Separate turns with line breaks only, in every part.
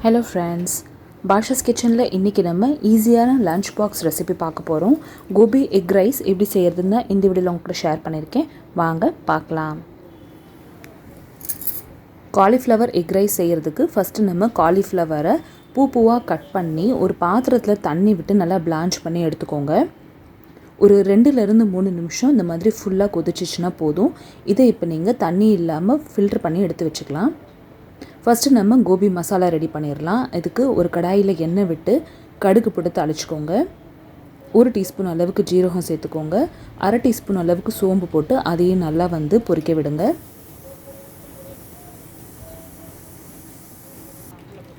Hello friends, Bashas kitchenல இன்னைக்கு நம்ம ஈஸியான லஞ்ச் பாக்ஸ் ரெசிபி பார்க்க போறோம். கோபி எக் ரைஸ் எப்படி செய்யறதுன்னு இந்த வீடியோல உங்களுக்கு ஷேர் பண்ணிருக்கேன். வாங்க பார்க்கலாம். காலிஃப்ளவர் எக் ரைஸ் செய்யறதுக்கு ஃபர்ஸ்ட் நம்ம காலிஃப்ளவரை பூவா கட் பண்ணி ஒரு பாத்திரத்துல தண்ணி விட்டு நல்லா பிளான்ச் பண்ணி எடுத்துக்கோங்க. ஒரு 2 ல இருந்து 3 நிமிஷம் இந்த மாதிரி ஃபுல்லா கொதிச்சிச்சுனா போதும். இதை இப்போ நீங்க தண்ணி இல்லாம ஃபில்டர் பண்ணி எடுத்து வச்சுக்கலாம். ஃபர்ஸ்ட் நம்ம கோபி மசாலா ரெடி பண்ணிடலாம். இதுக்கு ஒரு கடாயில் எண்ணெய் விட்டு கடுகு போட்டு தாளிச்சுக்கோங்க. 1 டீஸ்பூன் அளவுக்கு ஜீரகம் சேர்த்துக்கோங்க. 1/2 டீஸ்பூன் அளவுக்கு சோம்பு போட்டு அதையும் நல்லா பொரிக்க விடுங்க.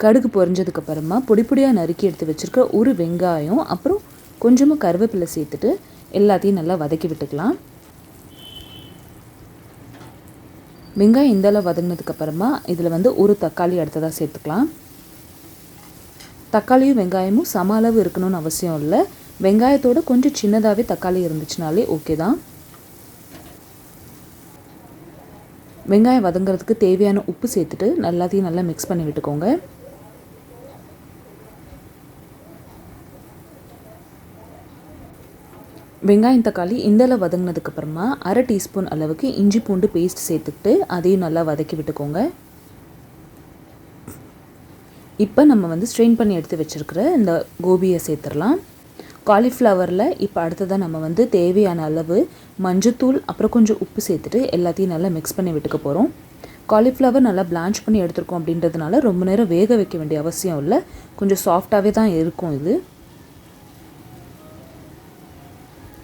கடுகு பொரிஞ்சதுக்கு அப்புறமா பொடியாக நறுக்கி எடுத்து வச்சிருக்க ஒரு வெங்காயம் அப்புறம் கொஞ்சமாக கருவேப்பிலை சேர்த்துட்டு எல்லாத்தையும் நல்லா வதக்கி விட்டுக்கலாம். வெங்காயம் இந்த அளவு வதங்கினதுக்கு அப்புறமா இதில் ஒரு தக்காளி அடுத்ததாக சேர்த்துக்கலாம். தக்காளியும் வெங்காயமும் சம அளவு இருக்கணும்னு அவசியம் இல்லை. வெங்காயத்தோட கொஞ்சம் சின்னதாகவே தக்காளி இருந்துச்சுனாலே ஓகே தான். வெங்காயம் வதங்கிறதுக்கு தேவையான உப்பு சேர்த்துட்டு எல்லாத்தையும் நல்லா மிக்ஸ் பண்ணி விட்டுக்கோங்க. வெங்காயம் தக்காளி இந்தளவு வதங்கினதுக்கப்புறமா 1/2 டீஸ்பூன் அளவுக்கு இஞ்சி பூண்டு பேஸ்ட் சேர்த்துக்கிட்டு அதையும் நல்லா வதக்கி விட்டுக்கோங்க. இப்போ நம்ம ஸ்ட்ரெயின் பண்ணி எடுத்து வச்சுருக்கிற இந்த கோபியை சேர்த்துடலாம். காலிஃப்ளவரில் இப்போ அடுத்ததாக நம்ம தேவையான அளவு மஞ்சத்தூள் அப்புறம் கொஞ்சம் உப்பு சேர்த்துட்டு எல்லாத்தையும் நல்லா மிக்ஸ் பண்ணி விட்டுக்க போகிறோம். காலிஃப்ளவர் நல்லா பிளான்ச் பண்ணி எடுத்துருக்கோம் அப்படின்றதுனால ரொம்ப நேரம் வேக வைக்க வேண்டிய அவசியம் இல்லை. கொஞ்சம் சாஃப்டாகவே தான் இருக்கும்.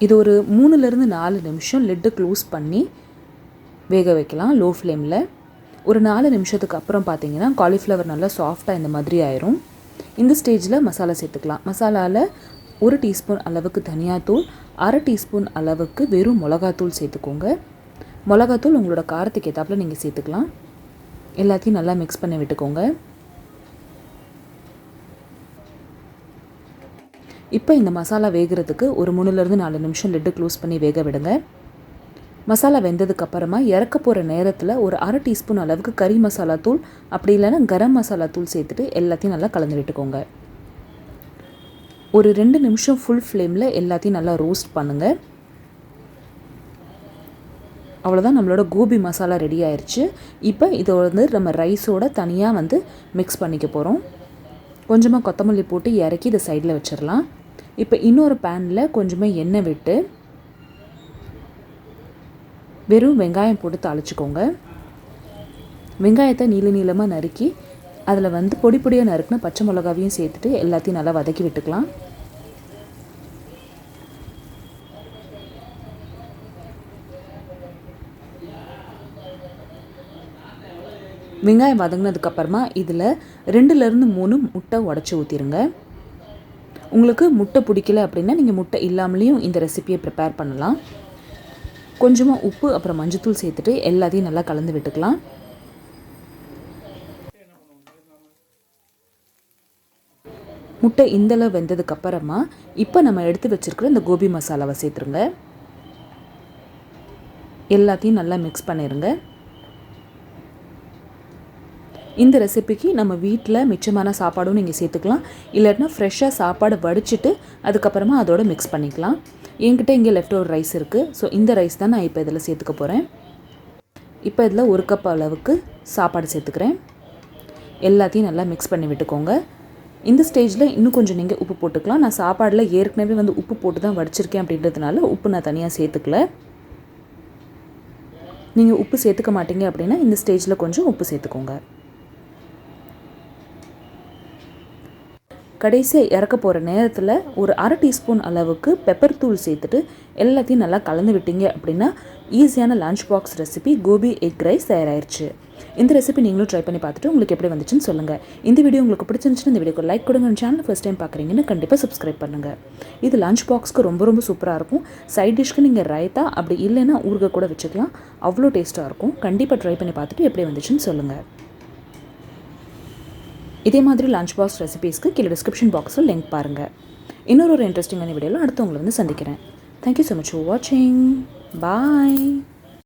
இது ஒரு 3 ல இருந்து 4 நிமிஷம் லிட்டு க்ளோஸ் பண்ணி வேக வைக்கலாம் லோ ஃப்ளேமில். ஒரு 4 நிமிஷத்துக்கு அப்புறம் பார்த்தீங்கன்னா காலிஃப்ளவர் நல்லா சாஃப்டாக இந்த மாதிரி ஆயிரும். இந்த ஸ்டேஜில் மசாலா சேர்த்துக்கலாம். மசாலாவில் 1 டீஸ்பூன் அளவுக்கு தனியாத்தூள், 1/2 டீஸ்பூன் அளவுக்கு வெறும் மிளகாத்தூள் சேர்த்துக்கோங்க. மிளகாத்தூள் உங்களோட காரத்துக்கு ஏற்றாப்புல நீங்கள் சேர்த்துக்கலாம். எல்லாத்தையும் நல்லா மிக்ஸ் பண்ணி விட்டுக்கோங்க. இப்போ இந்த மசாலா வேகிறதுக்கு ஒரு 3 ல இருந்து 4 நிமிஷம் லிட்டு க்ளோஸ் பண்ணி வேக விடுங்க. மசாலா வெந்ததுக்கு அப்புறமா இறக்க போகிற நேரத்தில் ஒரு 1/2 டீஸ்பூன் அளவுக்கு கறி மசாலா தூள் அப்படி இல்லைன்னா கரம் மசாலா தூள் சேர்த்துட்டு எல்லாத்தையும் நல்லா கலந்து விட்டுக்கோங்க. ஒரு 2 நிமிஷம் ஃபுல் ஃப்ளேமில் எல்லாத்தையும் நல்லா ரோஸ்ட் பண்ணுங்கள். அவ்வளோதான், நம்மளோட கோபி மசாலா ரெடி ஆயிடுச்சு. இப்போ இதை நம்ம ரைஸோட தனியாக மிக்ஸ் பண்ணிக்க போகிறோம். கொஞ்சமாக கொத்தமல்லி போட்டு இறக்கி இதை சைடில் வச்சிடலாம். இப்போ இன்னொரு பேனில் கொஞ்சமாக எண்ணெய் விட்டு வெறும் வெங்காயம் போட்டு தாளிச்சுக்கோங்க. வெங்காயத்தை நீளமாக நறுக்கி அதில் பொடியாக நறுக்குன பச்சை மிளகாவையும் சேர்த்துட்டு எல்லாத்தையும் நல்லா வதக்கி விட்டுக்கலாம். வெங்காயம் வதங்கினதுக்கப்புறமா இதில் 2 ல இருந்து 3 முட்டை உடச்சி ஊற்றிடுங்க. உங்களுக்கு முட்டை பிடிக்கல அப்படின்னா நீங்கள் முட்டை இல்லாமலேயும் இந்த ரெசிபியை ப்ரிப்பேர் பண்ணலாம். கொஞ்சமாக உப்பு அப்புறம் மஞ்சத்தூள் சேர்த்துட்டு எல்லாத்தையும் நல்லா கலந்து விட்டுக்கலாம். முட்டை இந்தளவு வெந்ததுக்கப்புறமா இப்போ நம்ம எடுத்து வச்சுருக்கிற இந்த கோபி மசாலாவை சேர்த்துருங்க. எல்லாத்தையும் நல்லா மிக்ஸ் பண்ணிடுங்க. இந்த ரெசிபிக்கு நம்ம வீட்டில் மிச்சமான சாப்பாடும் நீங்கள் சேர்த்துக்கலாம். இல்லாட்டினா ஃப்ரெஷ்ஷாக சாப்பாடு வடிச்சிட்டு அதுக்கப்புறமா அதோட மிக்ஸ் பண்ணிக்கலாம். என்கிட்ட இங்கே லெஃப்ட் ஓவர் ரைஸ் இருக்குது. ஸோ இந்த ரைஸ் தான் நான் இப்போ இதில் சேர்த்துக்க போகிறேன். இப்போ இதில் 1 கப் அளவுக்கு சாப்பாடு சேர்த்துக்கிறேன். எல்லாத்தையும் நல்லா மிக்ஸ் பண்ணி விட்டுக்கோங்க. இந்த ஸ்டேஜில் இன்னும் கொஞ்சம் நீங்கள் உப்பு போட்டுக்கலாம். நான் சாப்பாடில் ஏற்கனவே உப்பு போட்டு தான் வடிச்சிருக்கேன் அப்படின்றதுனால உப்பு நான் தனியாக சேர்த்துக்கல. நீங்கள் உப்பு சேர்த்துக்க மாட்டீங்க அப்படின்னா இந்த ஸ்டேஜில் கொஞ்சம் உப்பு சேர்த்துக்கோங்க. கடைசியாக இறக்க போகிற நேரத்தில் ஒரு 1/2 டீஸ்பூன் அளவுக்கு பெப்பர் தூள் சேர்த்துட்டு எல்லாத்தையும் நல்லா கலந்து விட்டீங்க அப்படின்னா ஈஸியான lunch box recipe gobi egg rice தயாராகிடுச்சு. இந்த ரெசிபி நீங்களும் ட்ரை பண்ணி பார்த்துட்டு உங்களுக்கு எப்படி வந்துச்சுன்னு சொல்லுங்கள். இந்த வீடியோ உங்களுக்கு பிடிச்சிருந்துச்சுன்னா இந்த வீடியோக்கு லைக் கொடுங்க. சேனல் ஃபர்ஸ்ட் டைம் பார்க்குறீங்கன்னா கண்டிப்பாக சப்ஸ்கிரைப் பண்ணுங்கள். இது லஞ்ச் பாக்ஸ்க்கு ரொம்ப சூப்பராக இருக்கும். சைட் டிஷ்க்கு நீங்கள் ரைத்தா அப்படி இல்லைன்னா ஊறுகாய் கூட வச்சுக்கலாம். அவ்வளோ டேஸ்ட்டாக இருக்கும். கண்டிப்பாக ட்ரை பண்ணி பார்த்துட்டு எப்படி வந்துச்சுன்னு சொல்லுங்கள். இதே மாதிரி லஞ்ச் பாக்ஸ் ரெசிபீஸ்க்கு கீழே டிஸ்கிரிப்ஷன் பாக்ஸில் லிங்க் பாருங்கள். இன்னொரு இன்ட்ரெஸ்டிங்கான வீடியோவில் அடுத்து உங்களை சந்திக்கிறேன். தேங்க்யூ ஸோ மச் ஃபார் வாட்சிங். பாய்.